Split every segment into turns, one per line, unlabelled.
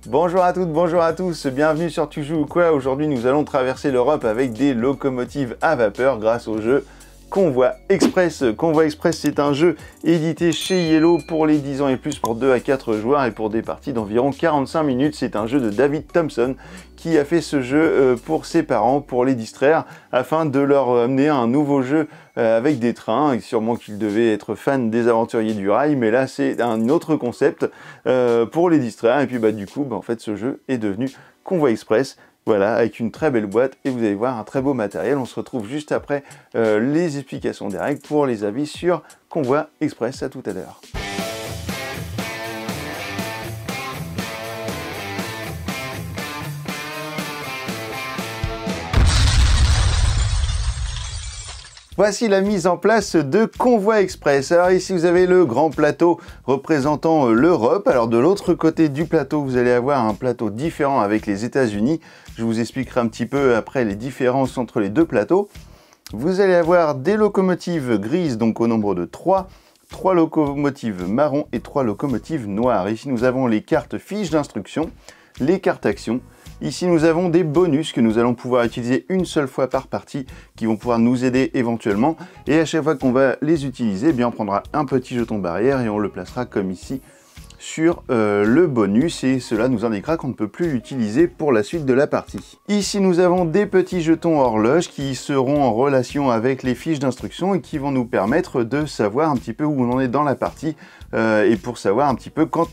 Bonjour à toutes, bonjour à tous, bienvenue sur Tu joues ou quoi. Aujourd'hui nous allons traverser l'Europe avec des locomotives à vapeur grâce au jeu Convoi Express. Convoi Express, c'est un jeu édité chez Yellow pour les 10 ans et plus pour 2 à 4 joueurs et pour des parties d'environ 45 minutes. C'est un jeu de David Thompson qui a fait ce jeu pour ses parents, pour les distraire, afin de leur amener un nouveau jeu avec des trains. Et sûrement qu'ils devaient être fans des aventuriers du rail, mais là c'est un autre concept pour les distraire. Et puis du coup, en fait, ce jeu est devenu Convoi Express. Voilà, avec une très belle boîte et vous allez voir un très beau matériel. On se retrouve juste après les explications des règles pour les avis sur Convoi Express. À tout à l'heure. Voici la mise en place de Convoi Express. Alors ici vous avez le grand plateau représentant l'Europe. Alors de l'autre côté du plateau, vous allez avoir un plateau différent avec les États-Unis. Je vous expliquerai un petit peu après les différences entre les deux plateaux. Vous allez avoir des locomotives grises, donc au nombre de 3 locomotives marron et 3 locomotives noires. Ici nous avons les cartes fiches d'instruction, les cartes actions. Ici, nous avons des bonus que nous allons pouvoir utiliser une seule fois par partie, qui vont pouvoir nous aider éventuellement. Et à chaque fois qu'on va les utiliser, on prendra un petit jeton barrière et on le placera comme ici sur le bonus. Et cela nous indiquera qu'on ne peut plus l'utiliser pour la suite de la partie. Ici, nous avons des petits jetons horloge qui seront en relation avec les fiches d'instruction et qui vont nous permettre de savoir un petit peu où on en est dans la partie et pour savoir un petit peu quand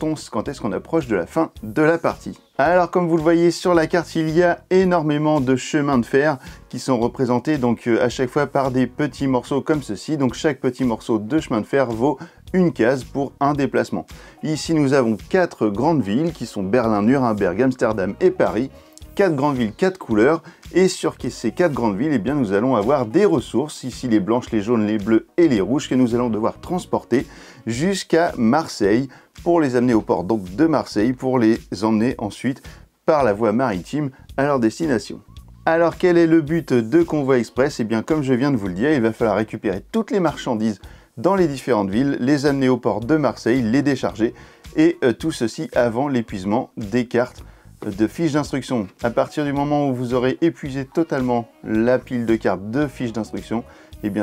est-ce qu'on approche de la fin de la partie. Alors comme vous le voyez sur la carte, il y a énormément de chemins de fer qui sont représentés donc à chaque fois par des petits morceaux comme ceci. Donc chaque petit morceau de chemin de fer vaut une case pour un déplacement. Ici nous avons 4 grandes villes qui sont Berlin, Nuremberg, Amsterdam et Paris. 4 grandes villes, 4 couleurs, et sur ces 4 grandes villes, nous allons avoir des ressources, ici les blanches, les jaunes, les bleus et les rouges, que nous allons devoir transporter jusqu'à Marseille, pour les amener au port donc de Marseille, pour les emmener ensuite par la voie maritime à leur destination. Alors quel est le but de Convoi Express? Comme je viens de vous le dire, il va falloir récupérer toutes les marchandises dans les différentes villes, les amener au port de Marseille, les décharger, et tout ceci avant l'épuisement des cartes de fiches d'instruction. À partir du moment où vous aurez épuisé totalement la pile de cartes de fiches d'instruction,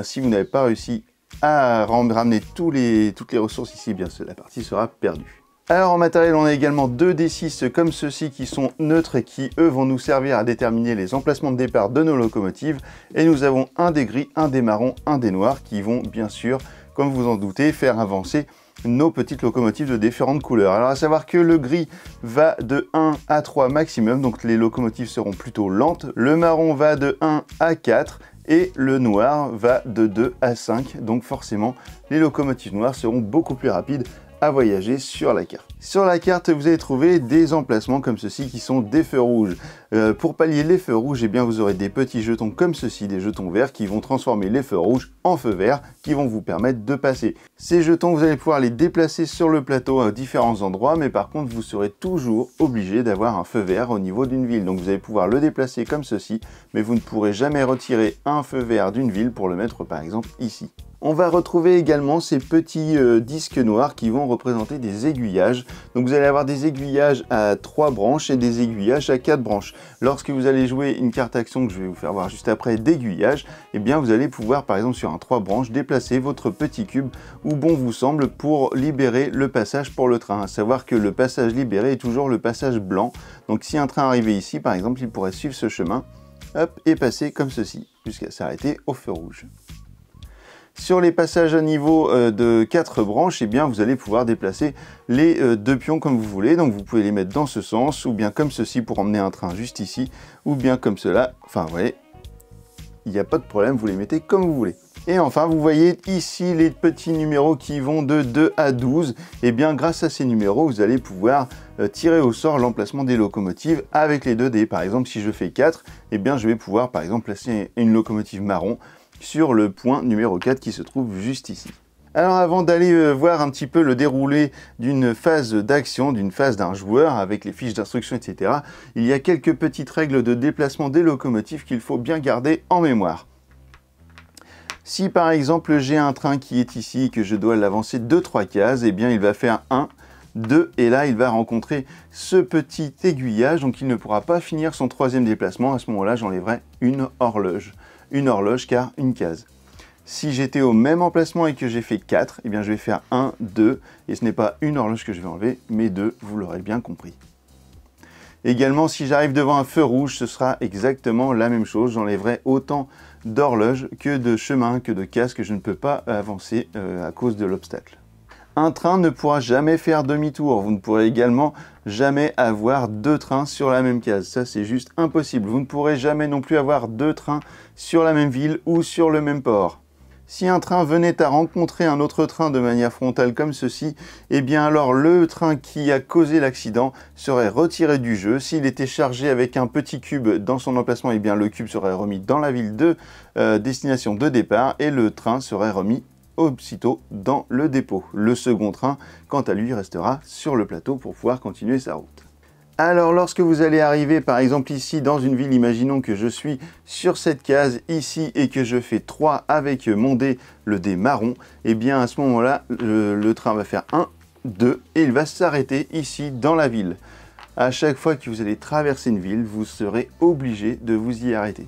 si vous n'avez pas réussi à ramener toutes les ressources ici, la partie sera perdue. Alors en matériel, on a également 2 D6 comme ceux-ci qui sont neutres et qui, eux, vont nous servir à déterminer les emplacements de départ de nos locomotives. Et nous avons un dé gris, un dé marron, un dé noir qui vont bien sûr, comme vous en doutez, faire avancer nos petites locomotives de différentes couleurs. Alors à savoir que le gris va de 1 à 3 maximum, donc les locomotives seront plutôt lentes. Le marron va de 1 à 4 et le noir va de 2 à 5. Donc forcément, les locomotives noires seront beaucoup plus rapides à voyager sur la carte. Sur la carte, vous allez trouver des emplacements comme ceci qui sont des feux rouges. Pour pallier les feux rouges, vous aurez des petits jetons comme ceci, des jetons verts qui vont transformer les feux rouges en feux verts qui vont vous permettre de passer. Ces jetons, vous allez pouvoir les déplacer sur le plateau à différents endroits, mais par contre, vous serez toujours obligé d'avoir un feu vert au niveau d'une ville. Donc vous allez pouvoir le déplacer comme ceci, mais vous ne pourrez jamais retirer un feu vert d'une ville pour le mettre par exemple ici. On va retrouver également ces petits disques noirs qui vont représenter des aiguillages. Donc vous allez avoir des aiguillages à 3 branches et des aiguillages à 4 branches. Lorsque vous allez jouer une carte action que je vais vous faire voir juste après d'aiguillage, vous allez pouvoir par exemple sur un 3 branches déplacer votre petit cube où bon vous semble pour libérer le passage pour le train. À savoir que le passage libéré est toujours le passage blanc. Donc si un train arrivait ici par exemple, il pourrait suivre ce chemin et passer comme ceci jusqu'à s'arrêter au feu rouge. Sur les passages à niveau de 4 branches, vous allez pouvoir déplacer les 2 pions comme vous voulez. Donc vous pouvez les mettre dans ce sens, ou bien comme ceci pour emmener un train juste ici, ou bien comme cela. Enfin, vous voyez, il n'y a pas de problème, vous les mettez comme vous voulez. Et enfin, vous voyez ici les petits numéros qui vont de 2 à 12. Grâce à ces numéros, vous allez pouvoir tirer au sort l'emplacement des locomotives avec les 2 dés. Par exemple, si je fais 4, je vais pouvoir par exemple placer une locomotive marron sur le point numéro 4 qui se trouve juste ici. Alors avant d'aller voir un petit peu le déroulé d'une phase d'action, d'une phase d'un joueur avec les fiches d'instruction, etc., il y a quelques petites règles de déplacement des locomotives qu'il faut bien garder en mémoire. Si par exemple j'ai un train qui est ici et que je dois l'avancer 2-3 cases, il va faire 1, 2, et là il va rencontrer ce petit aiguillage, donc il ne pourra pas finir son troisième déplacement. À ce moment-là, j'enlèverai une horloge car une case. Si j'étais au même emplacement et que j'ai fait 4, eh bien je vais faire 1, 2, et ce n'est pas une horloge que je vais enlever, mais 2, vous l'aurez bien compris. Également, si j'arrive devant un feu rouge, ce sera exactement la même chose. J'enlèverai autant d'horloges que de chemins, que de cases que je ne peux pas avancer à cause de l'obstacle. Un train ne pourra jamais faire demi-tour. Vous ne pourrez également jamais avoir 2 trains sur la même case. Ça, c'est juste impossible. Vous ne pourrez jamais non plus avoir 2 trains sur la même ville ou sur le même port. Si un train venait à rencontrer un autre train de manière frontale comme ceci, eh bien alors le train qui a causé l'accident serait retiré du jeu. S'il était chargé avec un petit cube dans son emplacement, eh bien le cube serait remis dans la ville de destination de départ et le train serait remis aussitôt dans le dépôt. Le second train, quant à lui, restera sur le plateau pour pouvoir continuer sa route. Alors lorsque vous allez arriver par exemple ici dans une ville, imaginons que je suis sur cette case ici et que je fais 3 avec mon dé, le dé marron, et bien à ce moment-là, le train va faire 1, 2 et il va s'arrêter ici dans la ville. À chaque fois que vous allez traverser une ville, vous serez obligé de vous y arrêter.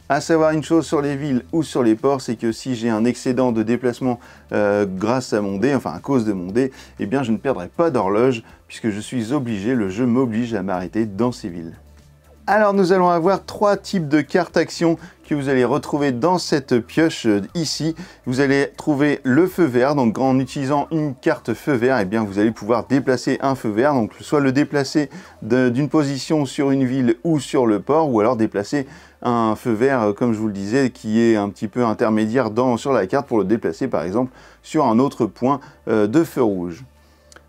À savoir une chose sur les villes ou sur les ports, c'est que si j'ai un excédent de déplacement grâce à mon dé, enfin à cause de mon dé, eh bien je ne perdrai pas d'horloge puisque je suis obligé, le jeu m'oblige à m'arrêter dans ces villes. Alors nous allons avoir 3 types de cartes actions que vous allez retrouver dans cette pioche ici. Vous allez trouver le feu vert, donc en utilisant une carte feu vert, eh bien vous allez pouvoir déplacer un feu vert, donc soit le déplacer d'une position sur une ville ou sur le port, ou alors déplacer un feu vert, comme je vous le disais, qui est un petit peu intermédiaire sur la carte pour le déplacer par exemple sur un autre point de feu rouge.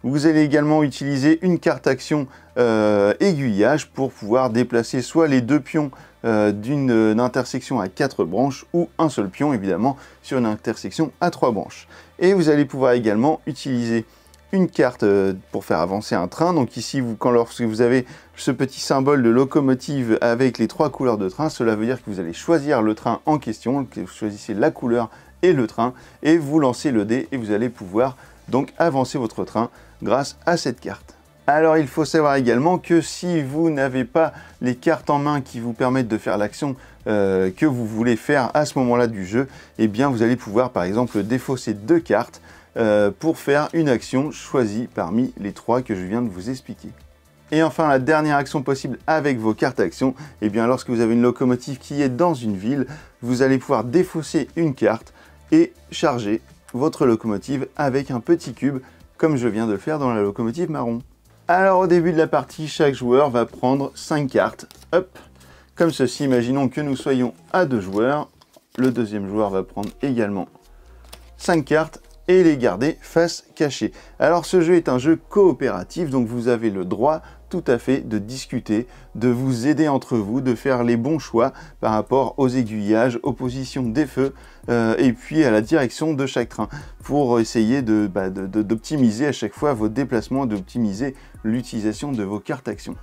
Vous allez également utiliser une carte action aiguillage pour pouvoir déplacer soit les 2 pions d'une intersection à 4 branches ou un seul pion évidemment sur une intersection à 3 branches. Et vous allez pouvoir également utiliser une carte pour faire avancer un train. Donc ici, lorsque vous avez ce petit symbole de locomotive avec les 3 couleurs de train, cela veut dire que vous allez choisir le train en question, que vous choisissez la couleur et le train, et vous lancez le dé et vous allez pouvoir donc avancer votre train grâce à cette carte. Alors il faut savoir également que si vous n'avez pas les cartes en main qui vous permettent de faire l'action que vous voulez faire à ce moment-là du jeu, eh bien vous allez pouvoir par exemple défausser 2 cartes pour faire une action choisie parmi les 3 que je viens de vous expliquer. Et enfin, la dernière action possible avec vos cartes actions, eh bien lorsque vous avez une locomotive qui est dans une ville, vous allez pouvoir défausser une carte et charger votre locomotive avec un petit cube, comme je viens de le faire dans la locomotive marron. Alors au début de la partie, chaque joueur va prendre 5 cartes, hop, comme ceci. Imaginons que nous soyons à 2 joueurs, le deuxième joueur va prendre également 5 cartes et les garder face cachée. Alors ce jeu est un jeu coopératif, donc vous avez le droit tout à fait de discuter, de vous aider entre vous, de faire les bons choix par rapport aux aiguillages, aux positions des feux et puis à la direction de chaque train pour essayer d'optimiser à chaque fois vos déplacements, d'optimiser l'utilisation de vos cartes actions.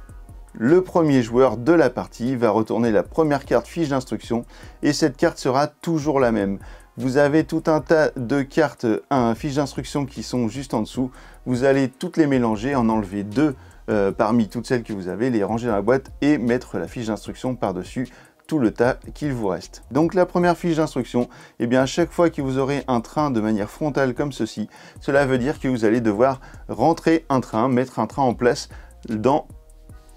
Le premier joueur de la partie va retourner la première carte fiche d'instruction et cette carte sera toujours la même. Vous avez tout un tas de cartes, fiches d'instruction qui sont juste en dessous. Vous allez toutes les mélanger, en enlever 2 parmi toutes celles que vous avez, les ranger dans la boîte et mettre la fiche d'instruction par-dessus tout le tas qu'il vous reste. Donc la première fiche d'instruction, eh bien à chaque fois que vous aurez un train de manière frontale comme ceci, cela veut dire que vous allez devoir rentrer un train, mettre un train en place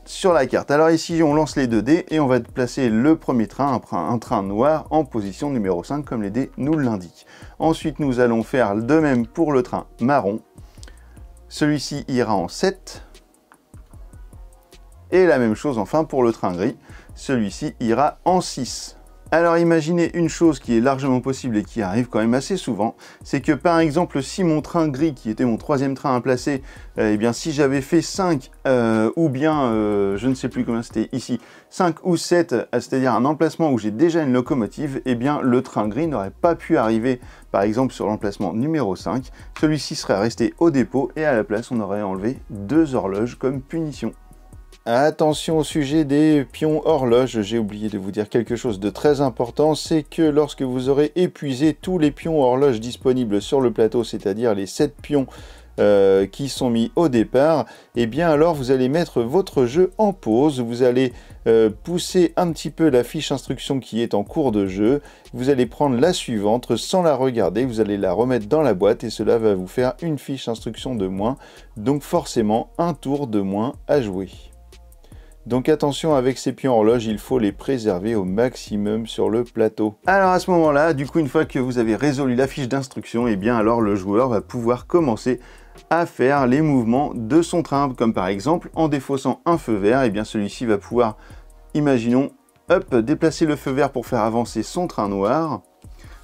sur la carte. Alors ici on lance les 2 dés et on va placer le premier train, un train noir en position numéro 5 comme les dés nous l'indiquent. Ensuite nous allons faire de même pour le train marron. Celui-ci ira en 7. Et la même chose enfin pour le train gris. Celui-ci ira en 6. Alors imaginez une chose qui est largement possible et qui arrive quand même assez souvent, c'est que par exemple si mon train gris, qui était mon 3e train à placer, eh bien si j'avais fait 5 ou bien, je ne sais plus combien c'était ici, 5 ou 7, c'est-à-dire un emplacement où j'ai déjà une locomotive, eh bien le train gris n'aurait pas pu arriver par exemple sur l'emplacement numéro 5, celui-ci serait resté au dépôt et à la place on aurait enlevé 2 horloges comme punition. Attention au sujet des pions horloges, j'ai oublié de vous dire quelque chose de très important, c'est que lorsque vous aurez épuisé tous les pions horloges disponibles sur le plateau, c'est-à-dire les 7 pions qui sont mis au départ, et bien alors vous allez mettre votre jeu en pause, vous allez pousser un petit peu la fiche instruction qui est en cours de jeu, vous allez prendre la suivante sans la regarder, vous allez la remettre dans la boîte et cela va vous faire une fiche instruction de moins, donc forcément un tour de moins à jouer. Donc attention, avec ces pions horloges, il faut les préserver au maximum sur le plateau. Alors à ce moment-là, du coup, une fois que vous avez résolu la fiche d'instruction, et bien alors le joueur va pouvoir commencer à faire les mouvements de son train, comme par exemple en défaussant un feu vert, et bien celui-ci va pouvoir, imaginons, hop, déplacer le feu vert pour faire avancer son train noir.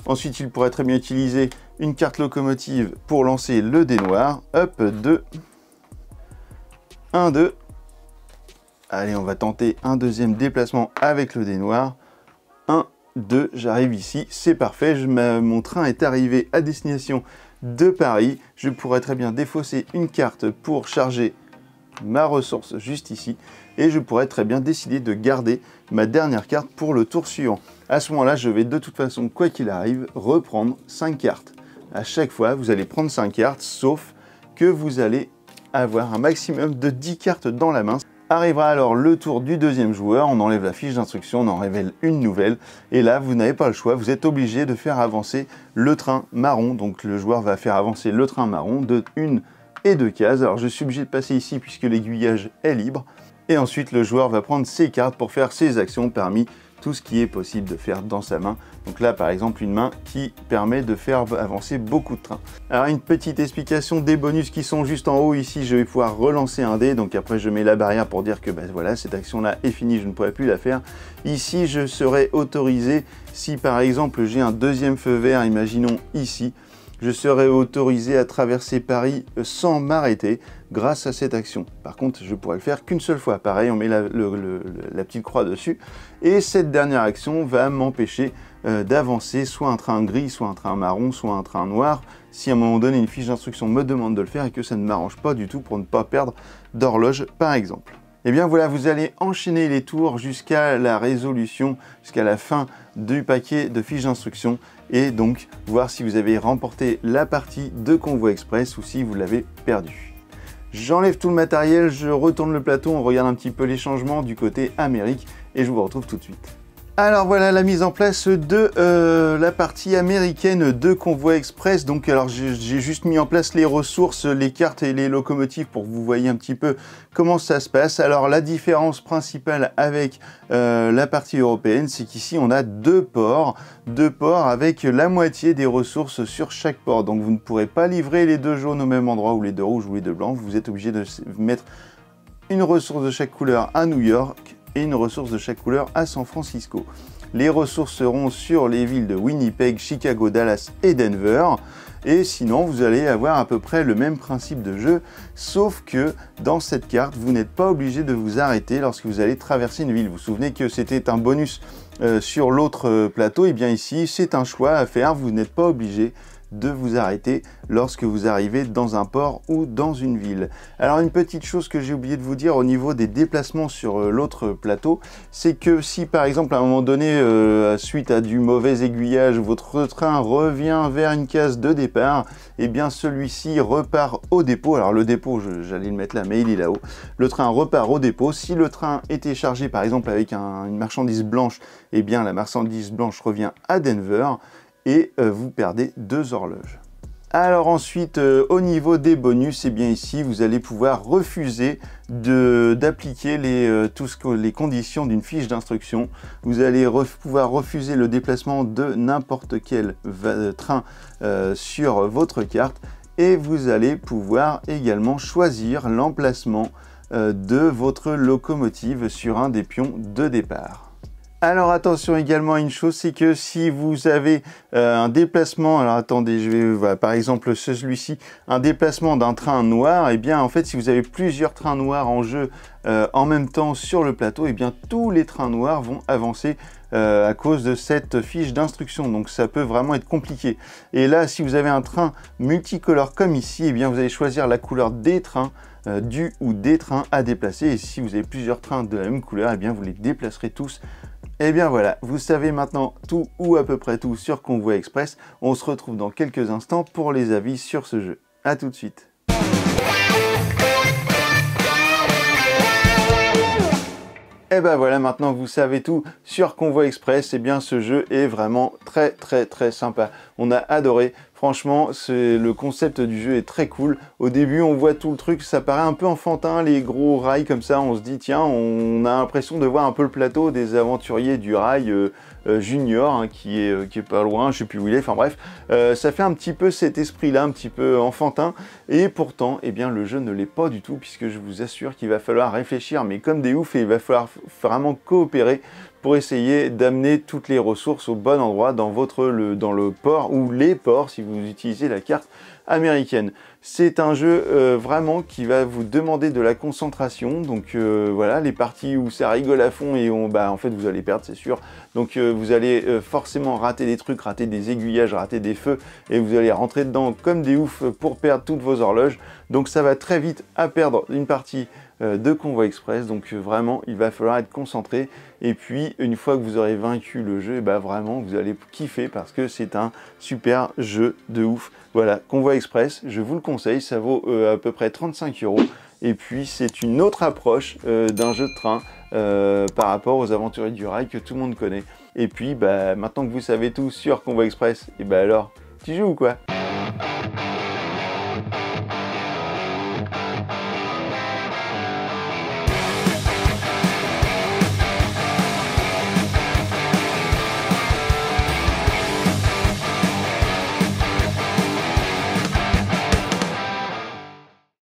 Ensuite, il pourrait très bien utiliser une carte locomotive pour lancer le dé noir. Hop, 2, 1, 2. Allez, on va tenter un deuxième déplacement avec le dé noir. 1, 2, j'arrive ici, c'est parfait. Mon train est arrivé à destination de Paris. Je pourrais très bien défausser une carte pour charger ma ressource juste ici. Et je pourrais très bien décider de garder ma dernière carte pour le tour suivant. À ce moment-là, je vais de toute façon, quoi qu'il arrive, reprendre 5 cartes. À chaque fois, vous allez prendre 5 cartes, sauf que vous allez avoir un maximum de 10 cartes dans la main. Arrivera alors le tour du deuxième joueur, on enlève la fiche d'instruction, on en révèle une nouvelle, et là vous n'avez pas le choix, vous êtes obligé de faire avancer le train marron, donc le joueur va faire avancer le train marron de 1 et 2 cases. Alors je suis obligé de passer ici puisque l'aiguillage est libre, et ensuite le joueur va prendre ses cartes pour faire ses actions parmi tout ce qui est possible de faire dans sa main. Donc là par exemple une main qui permet de faire avancer beaucoup de trains. Alors une petite explication des bonus qui sont juste en haut ici, je vais pouvoir relancer un dé, donc après je mets la barrière pour dire que voilà, cette action là est finie, je ne pourrai plus la faire. Ici je serai autorisé, si par exemple j'ai un deuxième feu vert, imaginons ici, je serai autorisé à traverser Paris sans m'arrêter grâce à cette action. Par contre, je pourrais le faire qu'une seule fois. Pareil, on met la petite croix dessus. Et cette dernière action va m'empêcher d'avancer soit un train gris, soit un train marron, soit un train noir, si à un moment donné une fiche d'instruction me demande de le faire et que ça ne m'arrange pas du tout pour ne pas perdre d'horloge, par exemple. Et bien voilà, vous allez enchaîner les tours jusqu'à la résolution, jusqu'à la fin du paquet de fiches d'instruction et donc voir si vous avez remporté la partie de Convoi Express ou si vous l'avez perdu. J'enlève tout le matériel, je retourne le plateau, on regarde un petit peu les changements du côté Amérique et je vous retrouve tout de suite. Alors voilà la mise en place de la partie américaine de Convoi Express. Donc alors j'ai juste mis en place les ressources, les cartes et les locomotives pour que vous voyez un petit peu comment ça se passe. Alors la différence principale avec la partie européenne, c'est qu'ici on a deux ports avec la moitié des ressources sur chaque port. Donc vous ne pourrez pas livrer les deux jaunes au même endroit ou les deux rouges ou les deux blancs. Vous êtes obligé de mettre une ressource de chaque couleur à New York et une ressource de chaque couleur à San Francisco. Les ressources seront sur les villes de Winnipeg, Chicago, Dallas et Denver. Et sinon, vous allez avoir à peu près le même principe de jeu, sauf que dans cette carte, vous n'êtes pas obligé de vous arrêter lorsque vous allez traverser une ville. Vous vous souvenez que c'était un bonus sur l'autre plateau, et bien ici, c'est un choix à faire. Vous n'êtes pas obligé de vous arrêter lorsque vous arrivez dans un port ou dans une ville. Alors une petite chose que j'ai oublié de vous dire au niveau des déplacements sur l'autre plateau, c'est que si par exemple à un moment donné, suite à du mauvais aiguillage, votre train revient vers une case de départ, et bien celui-ci repart au dépôt. Alors le dépôt, j'allais le mettre là, mais il est là-haut. Le train repart au dépôt. Si le train était chargé par exemple avec une marchandise blanche, et bien la marchandise blanche revient à Denver, et vous perdez 2 horloges. Alors ensuite, au niveau des bonus, et bien ici, vous allez pouvoir refuser d'appliquer les conditions d'une fiche d'instruction. Vous allez pouvoir refuser le déplacement de n'importe quel train sur votre carte et vous allez pouvoir également choisir l'emplacement de votre locomotive sur un des pions de départ. Alors attention également à une chose, c'est que si vous avez un déplacement, alors attendez, voilà, par exemple celui-ci, un déplacement d'un train noir, et bien en fait si vous avez plusieurs trains noirs en jeu en même temps sur le plateau, et bien tous les trains noirs vont avancer à cause de cette fiche d'instruction, donc ça peut vraiment être compliqué. Et là, si vous avez un train multicolore comme ici, et bien vous allez choisir la couleur des trains, du ou des trains à déplacer, et si vous avez plusieurs trains de la même couleur, et bien vous les déplacerez tous. Et bien voilà, vous savez maintenant tout ou à peu près tout sur Convoi Express. On se retrouve dans quelques instants pour les avis sur ce jeu. A tout de suite. Et ben voilà, maintenant que vous savez tout sur Convoi Express, eh bien ce jeu est vraiment très sympa. On a adoré. Franchement, le concept du jeu est très cool. Au début, on voit tout le truc, ça paraît un peu enfantin, les gros rails comme ça. On se dit, tiens, on a l'impression de voir un peu le plateau des aventuriers du rail junior, hein, qui est pas loin, je sais plus où il est. Enfin bref, ça fait un petit peu cet esprit-là, un petit peu enfantin. Et pourtant, eh bien, le jeu ne l'est pas du tout, puisque je vous assure qu'il va falloir réfléchir, mais comme des oufs, et il va falloir vraiment coopérer pour essayer d'amener toutes les ressources au bon endroit dans le port ou les ports si vous utilisez la carte américaine. C'est un jeu vraiment qui va vous demander de la concentration, donc voilà, les parties où ça rigole à fond et en fait vous allez perdre, c'est sûr. Donc vous allez forcément rater des trucs, rater des aiguillages, rater des feux, et vous allez rentrer dedans comme des oufs pour perdre toutes vos horloges. Donc ça va très vite à perdre une partie de Convoi Express, donc vraiment il va falloir être concentré, et puis une fois que vous aurez vaincu le jeu, vraiment vous allez kiffer parce que c'est un super jeu de ouf. Voilà, Convoi Express, je vous le conseille, ça vaut à peu près 35 €, et puis c'est une autre approche d'un jeu de train par rapport aux aventuriers du rail que tout le monde connaît. Et puis maintenant que vous savez tout sur Convoi Express, et alors tu joues ou quoi?